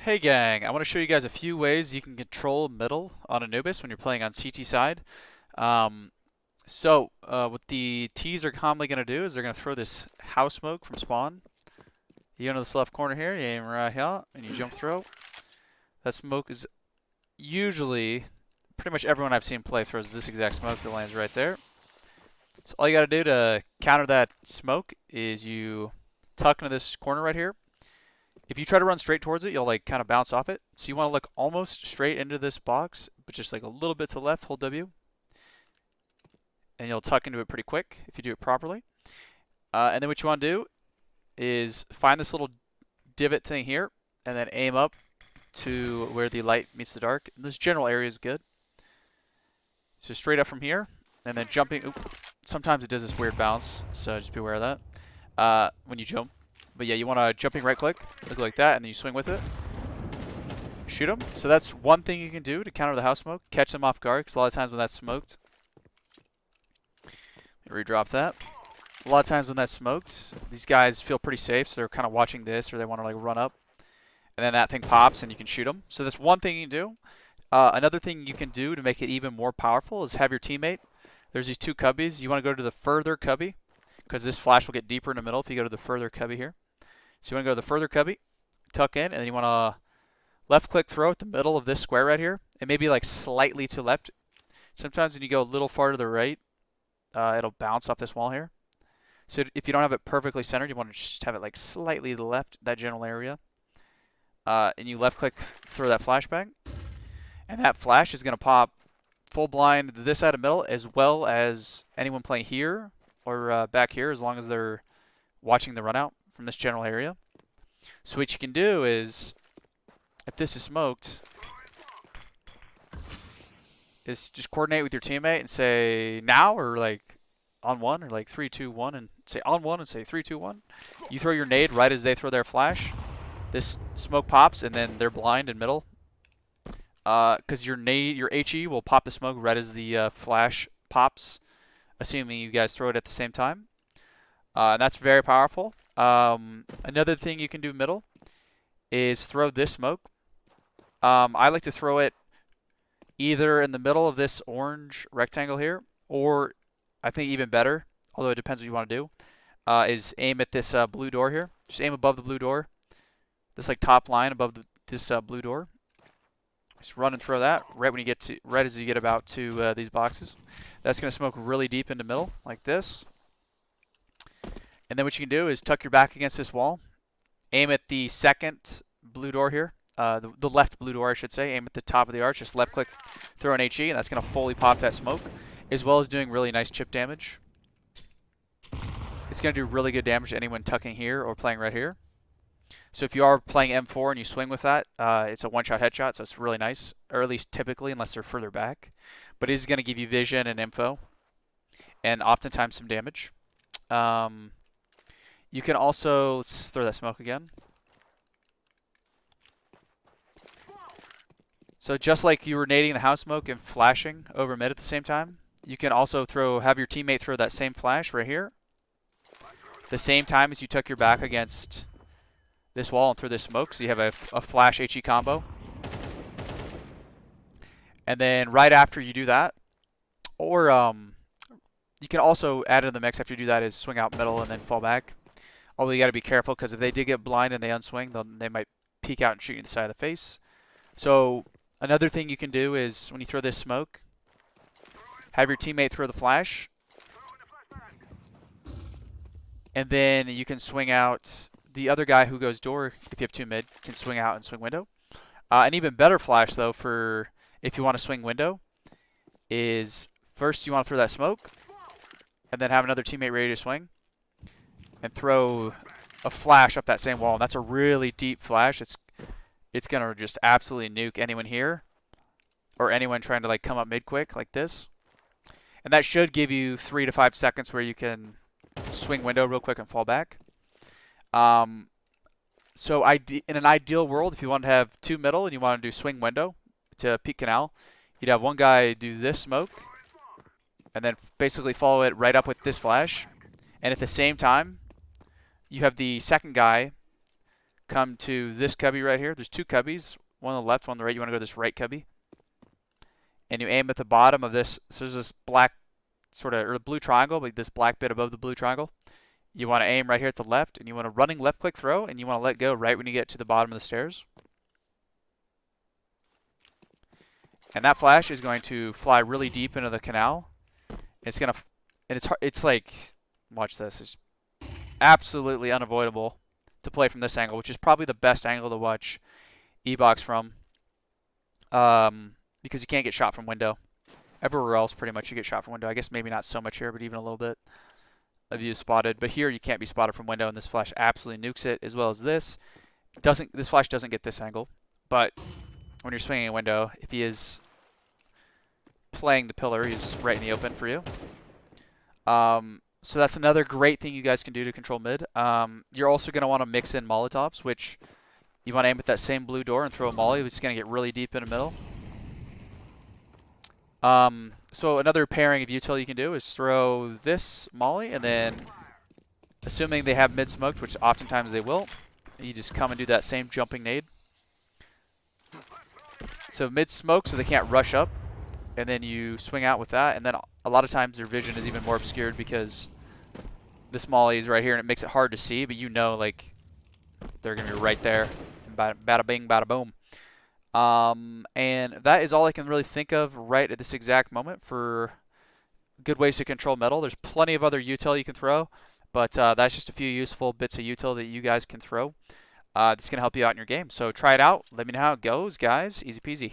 Hey gang, I want to show you guys a few ways you can control middle on Anubis when you're playing on CT side. What the T's are commonly going to do is they're going to throw this house smoke from spawn. You go into this left corner here, you aim right here, and you jump throw. That smoke is usually, pretty much everyone I've seen play throws this exact smoke that lands right there. So all you got to do to counter that smoke is you tuck into this corner right here. If you try to run straight towards it, you'll like kind of bounce off it. So you want to look almost straight into this box, but just like a little bit to the left, hold W. And you'll tuck into it pretty quick if you do it properly. And then what you want to do is find this little divot thing here and then aim up to where the light meets the dark. And this general area is good. So straight up from here and then jumping. Sometimes it does this weird bounce, so just be aware of that when you jump. But yeah, you want to jumping right click, look like that, and then you swing with it. Shoot them. So that's one thing you can do to counter the house smoke. Catch them off guard, because a lot of times when that's smoked, redrop that. A lot of times when that's smoked, these guys feel pretty safe, so they're kind of watching this, or they want to like run up. And then that thing pops, and you can shoot them. So that's one thing you can do. Another thing you can do to make it even more powerful is have your teammate. There's these two cubbies. You want to go to the further cubby, because this flash will get deeper in the middle if you go to the further cubby here. So you want to go to the further cubby, tuck in, and then you want to left click throw at the middle of this square right here, and maybe like slightly to left. Sometimes when you go a little far to the right, it'll bounce off this wall here. So if you don't have it perfectly centered, you want to just have it like slightly to the left, that general area. And you left click throw that flashbang, and that flash is going to pop full blind this side of middle as well as anyone playing here or back here, as long as they're watching the run out from this general area. So what you can do is, if this is smoked, is just coordinate with your teammate and say now, or like on one, or like 3, 2, 1, and say on one and say 3, 2, 1. You throw your nade right as they throw their flash. This smoke pops and then they're blind in middle. Because your HE will pop the smoke right as the flash pops, assuming you guys throw it at the same time. And that's very powerful. Another thing you can do middle is throw this smoke. I like to throw it either in the middle of this orange rectangle here, or I think even better, although it depends what you want to do, is aim at this blue door here. Just aim above the blue door. This like top line above this blue door. Just run and throw that right as you get about to these boxes. That's going to smoke really deep into middle like this. And then what you can do is tuck your back against this wall, aim at the second blue door here, the left blue door I should say, aim at the top of the arch, just left click, throw an HE, and that's going to fully pop that smoke, as well as doing really nice chip damage. It's going to do really good damage to anyone tucking here or playing right here. So if you are playing M4 and you swing with that, it's a one-shot headshot, so it's really nice, or at least typically, unless they're further back. But it is going to give you vision and info, and oftentimes some damage. You can also, let's throw that smoke again. So just like you were nading the house smoke and flashing over mid at the same time, you can also have your teammate throw that same flash right here. The same time as you tuck your back against this wall and throw this smoke, so you have a flash HE combo. And then right after you do that, or you can also add in the mix after you do that is swing out middle and then fall back. Although you got to be careful, because if they did get blind and they unswing, then they might peek out and shoot you in the side of the face. So another thing you can do is when you throw this smoke, have your teammate throw the flash, and then you can swing out. The other guy who goes door, if you have two mid, can swing out and swing window. An even better flash though, for if you want to swing window, is first you want to throw that smoke, and then have another teammate ready to swing, and throw a flash up that same wall. And that's a really deep flash. It's gonna just absolutely nuke anyone here, or anyone trying to like come up mid quick like this. And that should give you 3 to 5 seconds where you can swing window real quick and fall back. So in an ideal world, if you want to have two middle and you want to do swing window to peak canal, you'd have one guy do this smoke, and then basically follow it right up with this flash. And at the same time, you have the second guy come to this cubby right here. There's two cubbies, one on the left, one on the right. You want to go to this right cubby. And you aim at the bottom of this. So there's this black sort of, or blue triangle, but this black bit above the blue triangle. You want to aim right here at the left, and you want to running left click throw, and you want to let go right when you get to the bottom of the stairs. And that flash is going to fly really deep into the canal. It's gonna, and it's like, watch this. It's absolutely unavoidable to play from this angle, which is probably the best angle to watch E-box from, because you can't get shot from window. Everywhere else, pretty much, you get shot from window. I guess maybe not so much here, but even a little bit of you spotted. But here, you can't be spotted from window, and this flash absolutely nukes it, as well as this. This flash doesn't get this angle, but when you're swinging a window, if he is playing the pillar, he's right in the open for you. So that's another great thing you guys can do to control mid. You're also going to want to mix in Molotovs, which you want to aim at that same blue door and throw a molly. It's going to get really deep in the middle. So another pairing of util you can do is throw this molly, and then, assuming they have mid smoked, which oftentimes they will, you just come and do that same jumping nade. So mid smoke, so they can't rush up, and then you swing out with that, and then a lot of times their vision is even more obscured because this molly is right here, and it makes it hard to see, but you know, like, they're going to be right there. Bada bing, bada boom. And that is all I can really think of right at this exact moment for good ways to control metal. There's plenty of other util you can throw, but that's just a few useful bits of util that you guys can throw. That's going to help you out in your game. So try it out. Let me know how it goes, guys. Easy peasy.